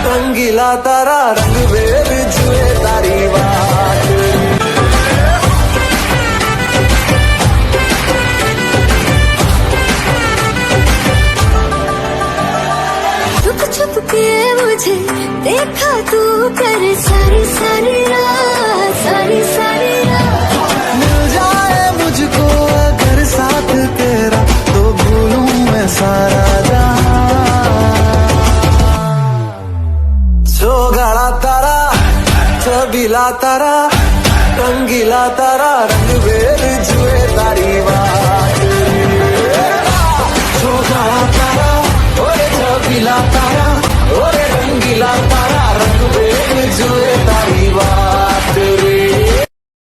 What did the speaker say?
रंगीला तारा रंग बेर जुए तारी बात। छुप छुप के मुझे देखा तू कर सारी सारी रात, सारी सारी रात। मिल जाए मुझको अगर साथ तेरा तो भूलूं मैं सारा जहां। चौगाड़ा तारा छबीला तारा रंगीला तारा रंग बेर जुए तारी बात।